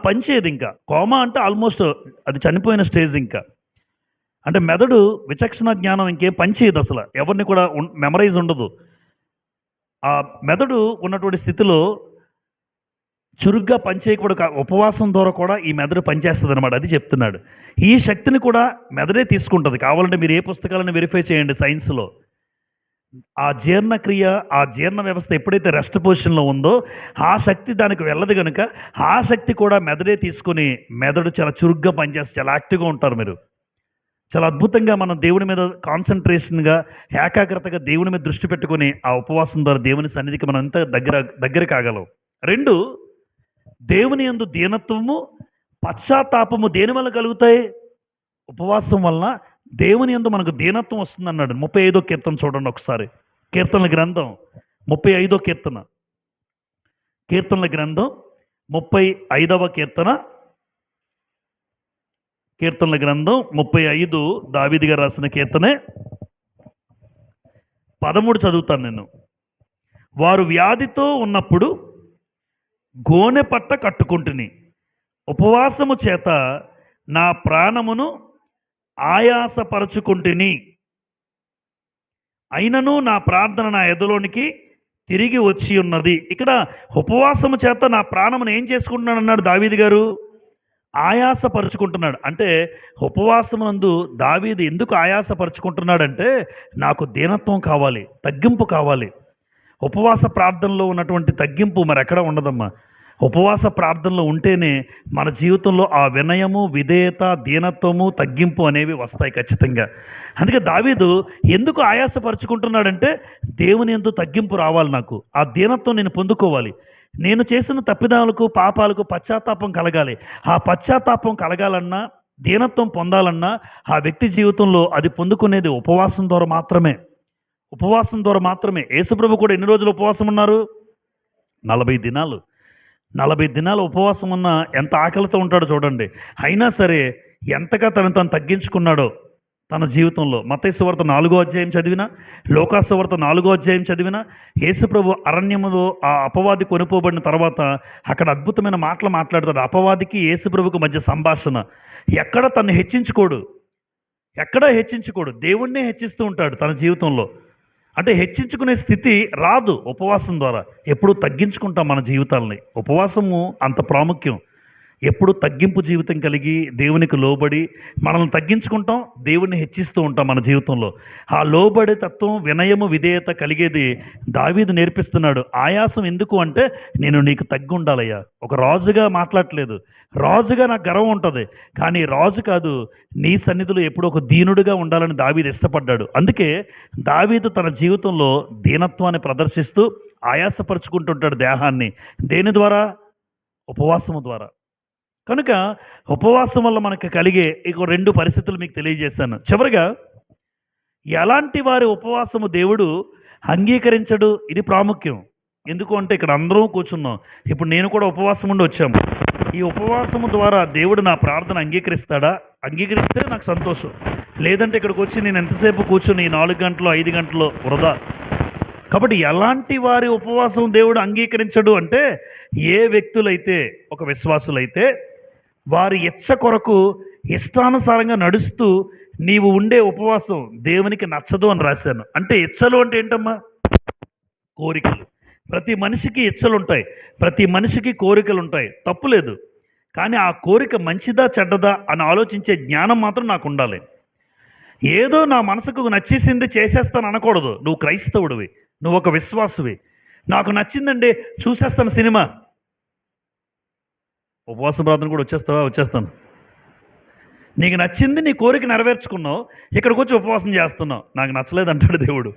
పనిచేయదు. ఇంకా కోమా అంటే ఆల్మోస్ట్ అది చనిపోయిన స్టేజ్. ఇంకా అంటే మెదడు విచక్షణ జ్ఞానం ఇంకేం పనిచేయదు అసలు, ఎవరిని కూడా మెమరైజ్ ఉండదు. ఆ మెదడు ఉన్నటువంటి స్థితిలో చురుగ్గా పనిచేయకూడదు. ఉపవాసం ద్వారా కూడా ఈ మెదడు పనిచేస్తుంది అనమాట. అది చెప్తున్నాడు. ఈ శక్తిని కూడా మెదడే తీసుకుంటుంది. కావాలంటే మీరు ఏ పుస్తకాలను వెరిఫై చేయండి సైన్స్లో. ఆ జీర్ణక్రియ, ఆ జీర్ణ వ్యవస్థ ఎప్పుడైతే రెస్ట్ పొజిషన్లో ఉందో ఆ శక్తి దానికి వెళ్ళదు కనుక ఆ శక్తి కూడా మెదడే తీసుకుని మెదడు చాలా చురుగ్గా పనిచేస్తే చాలా యాక్టివ్గా ఉంటారు మీరు. చాలా అద్భుతంగా మనం దేవుని మీద కాన్సన్ట్రేషన్గా, ఏకాగ్రతగా దేవుని మీద దృష్టి పెట్టుకుని ఆ ఉపవాసం ద్వారా దేవుని సన్నిధికి మనం ఎంత దగ్గర కాగలం. 2, దేవుని యందు దీనత్వము, పశ్చాత్తాపము దేని వల్ల కలుగుతాయి? ఉపవాసం వలన దేవుని యందు మనకు దీనత్వం వస్తుంది అన్నాడు. 35వ కీర్తన చూడండి ఒకసారి. కీర్తనల గ్రంథం 35వ కీర్తన. కీర్తనల గ్రంథం 35వ కీర్తన. కీర్తనల గ్రంథం 35 దావీదు గారు రాసిన కీర్తనే. 13 చదువుతాను నేను. వారు వ్యాధితో ఉన్నప్పుడు గోనె పట్ట కట్టుకుంటుని, ఉపవాసము చేత నా ప్రాణమును ఆయాసపరచుకుంటుని, అయినను నా ప్రార్థన నా ఎదలోనికి తిరిగి వచ్చి ఉన్నది. ఇక్కడ ఉపవాసము చేత నా ప్రాణమును ఏం చేసుకుంటున్నాడు అన్నాడు దావీదు గారు? ఆయాసపరుచుకుంటున్నాడు. అంటే ఉపవాసమునందు దావీదు ఎందుకు ఆయాసపరుచుకుంటున్నాడంటే, నాకు దీనత్వం కావాలి, తగ్గింపు కావాలి. ఉపవాస ప్రార్థనలో ఉన్నటువంటి తగ్గింపు మరెక్కడ ఉండదమ్మా. ఉపవాస ప్రార్థనలో ఉంటేనే మన జీవితంలో ఆ వినయము, విధేయత, దీనత్వము, తగ్గింపు అనేవి వస్తాయి ఖచ్చితంగా. అందుకే దావీదు ఎందుకు ఆయాసపరుచుకుంటున్నాడంటే, దేవుని యందు తగ్గింపు రావాలి, నాకు ఆ దీనత్వం నేను పొందుకోవాలి, నేను చేసిన తప్పిదాలకు, పాపాలకు పశ్చాత్తాపం కలగాలి. ఆ పశ్చాత్తాపం కలగాలన్నా, దీనత్వం పొందాలన్నా ఆ వ్యక్తి జీవితంలో అది పొందుకునేది ఉపవాసం ద్వారా మాత్రమే. ఉపవాసం ద్వారా మాత్రమే. యేసుప్రభు కూడా ఎన్ని రోజులు ఉపవాసం ఉన్నారు? 40 దినాలు. 40 దినాలు ఉపవాసం ఉన్న ఎంత ఆకలితో ఉంటాడో చూడండి. అయినా సరే ఎంతగా తను తగ్గించుకున్నాడో తన జీవితంలో. మత్తయి సువార్త 4వ అధ్యాయం చదివినా, లోకాసు సువార్త 4వ అధ్యాయం చదివినా, యేసుప్రభు అరణ్యములో ఆ అపవాది కొనుపోబడిన తర్వాత అక్కడ అద్భుతమైన మాటలు మాట్లాడతాడు. అపవాదికి యేసుప్రభుకు మధ్య సంభాషణ. ఎక్కడ తను హెచ్చించుకోడు, ఎక్కడా హెచ్చించుకోడు, దేవుణ్ణే హెచ్చిస్తూ ఉంటాడు తన జీవితంలో. అంటే హెచ్చించుకునే స్థితి రాదు ఉపవాసం ద్వారా. ఎప్పుడు తగ్గించుకుంటాం మన జీవితాలని. ఉపవాసము అంత ప్రాముఖ్యం. ఎప్పుడు తగ్గింపు జీవితం కలిగి దేవునికి లోబడి మనల్ని తగ్గించుకుంటాం, దేవుణ్ణి హెచ్చిస్తూ ఉంటాం మన జీవితంలో. ఆ లోబడే తత్వం, వినయము, విధేయత కలిగేది దావీదు నేర్పిస్తున్నాడు. ఆయాసం ఎందుకు అంటే, నేను నీకు తగ్గి ఉండాలయ్యా. ఒక రాజుగా మాట్లాడట్లేదు. రాజుగా నాకు గర్వం ఉంటుంది, కానీ రాజు కాదు, నీ సన్నిధిలో ఎప్పుడు ఒక దీనుడిగా ఉండాలని దావీదు ఇష్టపడ్డాడు. అందుకే దావీదు తన జీవితంలో దీనత్వాన్ని ప్రదర్శిస్తూ ఆయాసపరుచుకుంటుంటాడు దేహాన్ని. దేని ద్వారా? ఉపవాసము ద్వారా. కనుక ఉపవాసం వల్ల మనకు కలిగే ఇంకో 2 పరిస్థితులు మీకు తెలియజేశాను. చివరగా ఎలాంటి వారి ఉపవాసము దేవుడు అంగీకరించడు, ఇది ప్రాముఖ్యం. ఎందుకు అంటే ఇక్కడ అందరం కూర్చున్నాం. ఇప్పుడు నేను కూడా ఉపవాసం ఉండి వచ్చాము. ఈ ఉపవాసము ద్వారా దేవుడు నా ప్రార్థన అంగీకరిస్తాడా? అంగీకరిస్తే నాకు సంతోషం. లేదంటే ఇక్కడికి వచ్చి నేను ఎంతసేపు కూర్చుని 4 గంటలు 5 గంటలు వృధా. కాబట్టి ఎలాంటి వారి ఉపవాసం దేవుడు అంగీకరించడు అంటే, ఏ వ్యక్తులైతే ఒక విశ్వాసులైతే వారి ఇచ్చ కొరకు ఇష్టానుసారంగా నడుస్తూ నీవు ఉండే ఉపవాసం దేవునికి నచ్చదు అని రాశాను. అంటే ఇచ్చలు అంటే ఏంటమ్మా? కోరికలు. ప్రతి మనిషికి ఇచ్చలుంటాయి, ప్రతి మనిషికి కోరికలు ఉంటాయి, తప్పులేదు. కానీ ఆ కోరిక మంచిదా చెడ్డదా అని ఆలోచించే జ్ఞానం మాత్రం నాకు ఉండాలి. ఏదో నా మనసుకు నచ్చేసింది చేసేస్తాను అనకూడదు. నువ్వు క్రైస్తవుడివి, నువ్వు ఒక విశ్వాసువి. నాకు నచ్చిందండి చూసేస్తాను సినిమా, ఉపవాస ప్రార్థన కూడా వచ్చేస్తావా? వచ్చేస్తాను. నీకు నచ్చింది, నీ కోరిక నెరవేర్చుకున్నావు, ఇక్కడికి వచ్చి ఉపవాసం చేస్తున్నావు, నాకు నచ్చలేదు అంటాడు దేవుడు.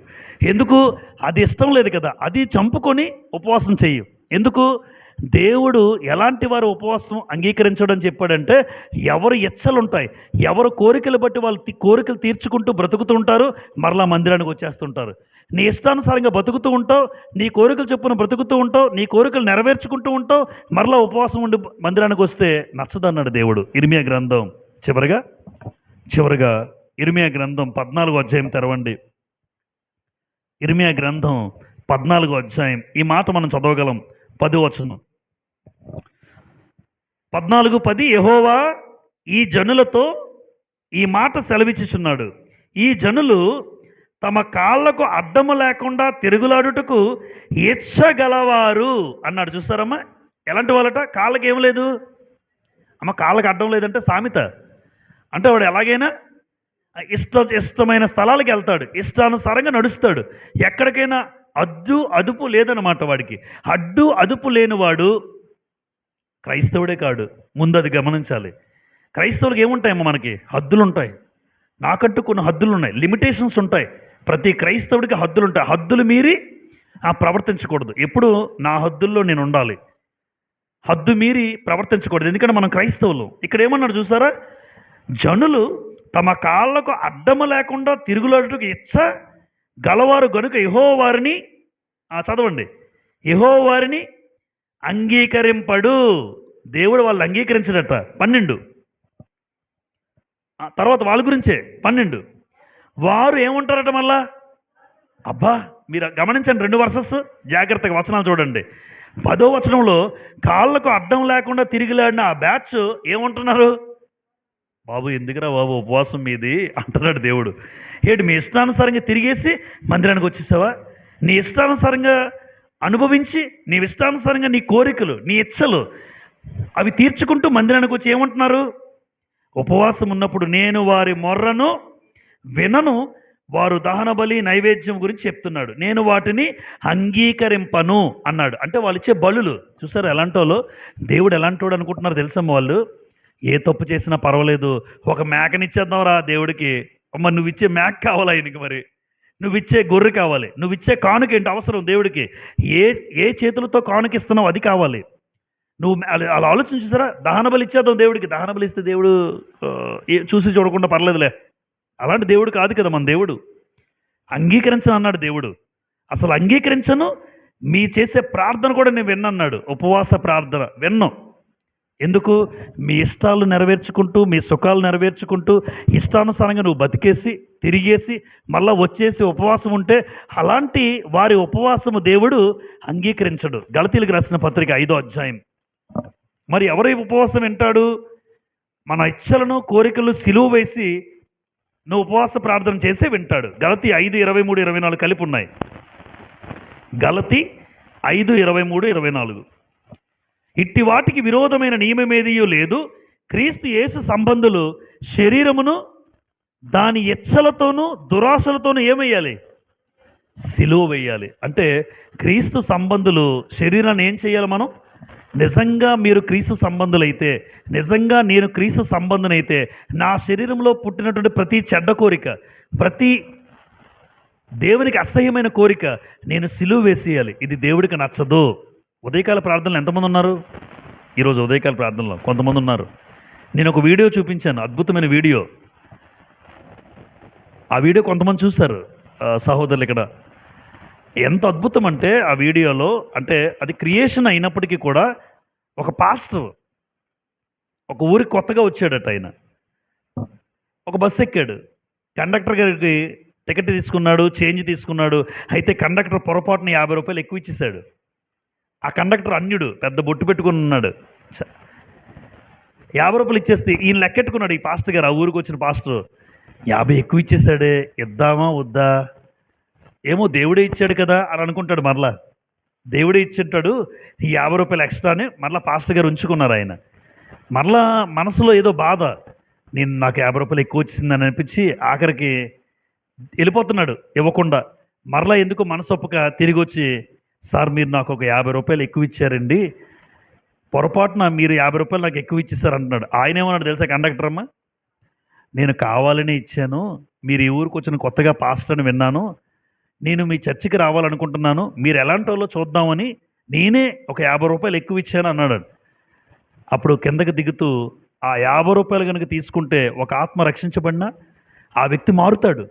ఎందుకు? అది ఇష్టం లేదు కదా, అది చంపుకొని ఉపవాసం చెయ్యి. ఎందుకు? దేవుడు ఎలాంటి వారు ఉపవాసం అంగీకరించడం చెప్పాడంటే, ఎవరు ఇచ్చలుంటాయి, ఎవరు కోరికలు బట్టి వాళ్ళు కోరికలు తీర్చుకుంటూ బ్రతుకుతూ ఉంటారు, మరలా మందిరానికి వచ్చేస్తుంటారు. నీ ఇష్టానుసారంగా బతుకుతూ ఉంటావు, నీ కోరికలు చొప్పున బ్రతుకుతూ ఉంటావు, నీ కోరికలు నెరవేర్చుకుంటూ ఉంటావు, మరలా ఉపవాసం ఉండి మందిరానికి వస్తే నచ్చదన్నాడు దేవుడు. ఇర్మియా గ్రంథం చివరగా ఇర్మియా గ్రంథం 14వ అధ్యాయం తెరవండి. ఇర్మియా గ్రంథం 14వ అధ్యాయం. ఈ మాట మనం చదవగలం. 10వ వచనం. 14:10 యెహోవా ఈ జనులతో ఈ మాట సెలవిచ్చుచున్నాడు. ఈ జనులు తమ కాళ్ళకు అడ్డము లేకుండా తిరుగులాడుటకు ఇచ్చగలవారు అన్నాడు. చూస్తారమ్మా, ఎలాంటి వాళ్ళట? కాళ్ళకి ఏం లేదు అమ్మ, కాళ్ళకి అడ్డం లేదంటే సామెత. అంటే వాడు ఎలాగైనా ఇష్టమైన స్థలాలకు వెళ్తాడు, ఇష్టానుసారంగా నడుస్తాడు. ఎక్కడికైనా అదుపు లేదన్నమాట వాడికి. అదుపు లేనివాడు క్రైస్తవుడే కాడు. ముందు అది గమనించాలి. క్రైస్తవులకు ఏముంటాయమ్మా? మనకి హద్దులు ఉంటాయి. నాకంటూ కొన్ని హద్దులు ఉన్నాయి, లిమిటేషన్స్ ఉంటాయి. ప్రతి క్రైస్తవుడికి హద్దులు ఉంటాయి. హద్దులు మీరి ప్రవర్తించకూడదు. ఎప్పుడు నా హద్దుల్లో నేను ఉండాలి, హద్దు మీరి ప్రవర్తించకూడదు. ఎందుకంటే మనం క్రైస్తవులు. ఇక్కడ ఏమన్నాడు చూసారా? జనులు తమ కాళ్ళకు అడ్డము లేకుండా తిరుగులాడుటకు ఇచ్చ గలవారు గనుక యెహోవా వారిని చదవండి, యెహోవా వారిని అంగీకరింపడు. దేవుడు వాళ్ళు అంగీకరించడట. 12 తర్వాత వాళ్ళ గురించే 12 వారు ఏముంటారట మళ్ళా? అబ్బా, మీరు గమనించండి 2 వర్సెస్ జాగ్రత్తగా వచనాలు చూడండి. 10వ వచనంలో కాళ్ళకు అడ్డం లేకుండా తిరిగిలాడిన ఆ బ్యాచ్ ఏమంటున్నారు? బాబు ఎందుకురా బాబు ఉపవాసం మీది అంటున్నాడు దేవుడు. ఏంటి మీ ఇష్టానుసారంగా తిరిగేసి మందిరానికి వచ్చేసావా? నీ ఇష్టానుసారంగా అనుభవించి, నీ ఇష్టానుసారంగా నీ కోరికలు, నీ ఇచ్చలు అవి తీర్చుకుంటూ మందిరానికి వచ్చి ఏమంటున్నారు? ఉపవాసం ఉన్నప్పుడు నేను వారి మొర్రను వినను, వారు దహన బలి నైవేద్యం గురించి చెప్తున్నాడు, నేను వాటిని అంగీకరింపను అన్నాడు. అంటే వాళ్ళు ఇచ్చే బలులు చూసారు ఎలాంటి వాళ్ళు. దేవుడు ఎలాంటి వాడు అనుకుంటున్నారు తెలుసమ్మ వాళ్ళు? ఏ తప్పు చేసినా పర్వాలేదు, ఒక మేకనిచ్చేద్దాం రా దేవుడికి. అమ్మ నువ్వు ఇచ్చే మేక కావాలా ఆయనకి? మరి నువ్వు ఇచ్చే గొర్రె కావాలి, నువ్వు ఇచ్చే కానుక ఏంటి అవసరం దేవుడికి? ఏ చేతులతో కానుకిస్తున్నావు అది కావాలి. నువ్వు అలా ఆలోచించారా? దహన బలి ఇచ్చేద్దాం దేవుడికి. దహన బలి ఇస్తే దేవుడు చూసి చూడకుండా పర్లేదులే, అలాంటి దేవుడు కాదు కదా మన దేవుడు. అంగీకరించను అన్నాడు దేవుడు. అసలు అంగీకరించను, మీ చేసే ప్రార్థన కూడా నేను విన్నన్నాడు. ఉపవాస ప్రార్థన విన్ను. ఎందుకు? మీ ఇష్టాలు నెరవేర్చుకుంటూ, మీ సుఖాలు నెరవేర్చుకుంటూ, ఇష్టానుసారంగా నువ్వు బతికేసి తిరిగేసి మళ్ళా వచ్చేసి ఉపవాసం ఉంటే అలాంటి వారి ఉపవాసము దేవుడు అంగీకరించడు. గలతీలకు రాసిన పత్రిక 5వ అధ్యాయం. మరి ఎవరి ఉపవాసం వింటాడు? మన ఇచ్చలను కోరికలు సిలువ వేసి నువ్వు ఉపవాస ప్రార్థన చేసే వింటాడు. గలతీ 5:23-24 కలిపి ఉన్నాయి. గలతీ 5:23-24. ఇట్టి వాటికి విరోధమైన నియమమేదియూ లేదు. క్రీస్తు యేసు సంబంధులు శరీరమును దాని ఇచ్చలతోనూ దురాశలతోనూ ఏమేయాలి? సిలువ వేయాలి. అంటే క్రీస్తు సంబంధులు శరీరాన్ని ఏం చేయాలి? మనం నిజంగా మీరు క్రీస్తు సంబంధులైతే, నిజంగా నేను క్రీస్తు సంబంధునైతే నా శరీరంలో పుట్టినటువంటి ప్రతి చెడ్డ కోరిక, ప్రతి దేవునికి అసహ్యమైన కోరిక నేను సిలువ వేసేయాలి. ఇది దేవుడికి నచ్చదు. ఉదయకాల ప్రార్థనలు ఎంతమంది ఉన్నారు? ఈరోజు ఉదయకాల ప్రార్థనలో కొంతమంది ఉన్నారు. నేను ఒక వీడియో చూపించాను, అద్భుతమైన వీడియో. ఆ వీడియో కొంతమంది చూశారు సహోదరులు ఇక్కడ. ఎంత అద్భుతం అంటే ఆ వీడియోలో, అంటే అది క్రియేషన్ అయినప్పటికీ కూడా ఒక పాస్టర్ ఒక ఊరికి కొత్తగా వచ్చాడట ఆయన. ఒక బస్సు ఎక్కాడు. కండక్టర్ గారికి టికెట్ తీసుకున్నాడు, చేంజ్ తీసుకున్నాడు. అయితే కండక్టర్ పొరపాటున ₹50 ఎక్కువ ఇచ్చేశాడు. ఆ కండక్టర్ అన్యుడు, పెద్ద బొట్టు పెట్టుకుని ఉన్నాడు. ₹50 ఇచ్చేస్తే ఈయన లెక్కెట్టుకున్నాడు, ఈ పాస్టర్ గారు, ఆ ఊరికి వచ్చిన పాస్టర్. 50 ఎక్కువ ఇచ్చేసాడే, ఇద్దామా వద్దా, ఏమో దేవుడే ఇచ్చాడు కదా అని అనుకుంటాడు. మరలా దేవుడే ఇచ్చింటాడు, ఈ ₹50 ఎక్స్ట్రానే మరలా పాస్టర్ గారు ఉంచుకున్నారు ఆయన. మరలా మనసులో ఏదో బాధ, నాకు ₹50 ఎక్కువ వచ్చిందని అనిపించి ఆఖరికి వెళ్ళిపోతున్నాడు ఇవ్వకుండా. మరలా ఎందుకు మనసొప్పక తిరిగి వచ్చి, సార్ మీరు నాకు ఒక ₹50 ఎక్కువ ఇచ్చారండి, పొరపాటున మీరు ₹50 నాకు ఎక్కువ ఇచ్చేసారు అంటున్నాడు. ఆయన ఏమన్నాడు తెలుసా కండక్టర్ అమ్మ, నేను కావాలని ఇచ్చాను, మీరు ఈ ఊరికి వచ్చిన కొత్తగా పాస్టర్ అని విన్నాను, నేను మీ చర్చికి రావాలనుకుంటున్నాను, మీరు ఎలాంటి వాళ్ళో చూద్దామని నేనే ఒక ₹50 ఎక్కువ ఇచ్చాను అన్నాడు. అప్పుడు కిందకి దిగుతూ, ఆ ₹50 కనుక తీసుకుంటే ఒక ఆత్మ రక్షించబడినా ఆ వ్యక్తి మారుతాడు,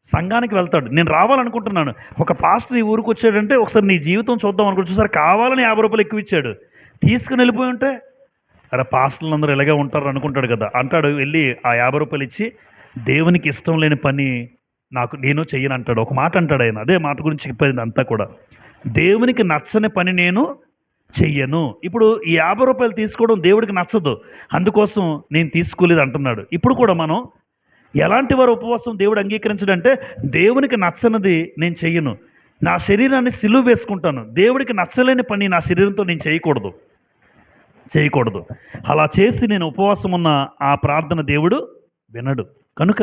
సంఘానికి వెళ్తాడు. నేను రావాలనుకుంటున్నాను, ఒక పాస్టర్ ఈ ఊరికి వచ్చాడంటే ఒకసారి నీ జీవితం చూద్దాం అనుకుంటు, చూసారు కావాలని ₹50 ఎక్కువ ఇచ్చాడు, తీసుకుని వెళ్ళిపోయి ఉంటే అరే పాస్టర్లు అందరూ ఇలాగే ఉంటారు అనుకుంటాడు కదా. అంటాడు, వెళ్ళి ఆ ₹50 ఇచ్చి, దేవునికి ఇష్టం లేని పని నేను చెయ్యను అంటాడు. ఒక మాట అంటాడు ఆయన, అదే మాట గురించి చెప్పేది అంతా కూడా, దేవునికి నచ్చని పని నేను చెయ్యను. ఇప్పుడు ఈ ₹50 తీసుకోవడం దేవుడికి నచ్చదు, అందుకోసం నేను తీసుకోలేదు అంటున్నాడు. ఇప్పుడు కూడా మనం ఎలాంటి వారు ఉపవాసం దేవుడు అంగీకరించడంటే, దేవునికి నచ్చనిది నేను చెయ్యను, నా శరీరాన్ని సిలువ వేసుకుంటాను, దేవుడికి నచ్చలేని పని నా శరీరంతో నేను చేయకూడదు. అలా చేసి నేను ఉపవాసం ఉన్న ఆ ప్రార్థన దేవుడు వినడు. కనుక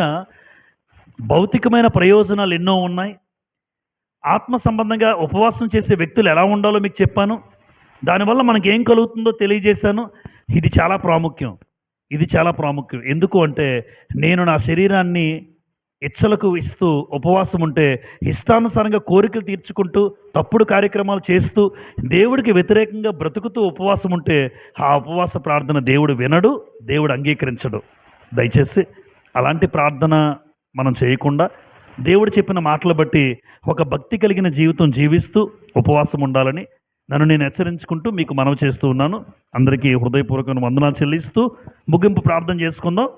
భౌతికమైన ప్రయోజనాలు ఎన్నో ఉన్నాయి. ఆత్మ సంబంధంగా ఉపవాసం చేసే వ్యక్తులు ఎలా ఉండాలో మీకు చెప్పాను. దానివల్ల మనకి ఏం కలుగుతుందో తెలియజేశాను. ఇది చాలా ప్రాముఖ్యం. ఎందుకు అంటే, నేను నా శరీరాన్ని ఇచ్చలకు ఇస్తూ ఉపవాసం ఉంటే, ఇష్టానుసారంగా కోరికలు తీర్చుకుంటూ తప్పుడు కార్యక్రమాలు చేస్తూ దేవుడికి వ్యతిరేకంగా బ్రతుకుతూ ఉపవాసం ఉంటే, ఆ ఉపవాస ప్రార్థన దేవుడు వినడు, దేవుడు అంగీకరించడు. దయచేసి అలాంటి ప్రార్థన మనం చేయకుండా దేవుడు చెప్పిన మాటలు బట్టి ఒక భక్తి కలిగిన జీవితం జీవిస్తూ ఉపవాసం ఉండాలని నన్ను నేను హెచ్చరించుకుంటూ మీకు మనవి చేస్తూ ఉన్నాను. అందరికీ హృదయపూర్వకమైన వందనాలు చెల్లిస్తూ ముగింపు ప్రార్థన చేసుకుందాం.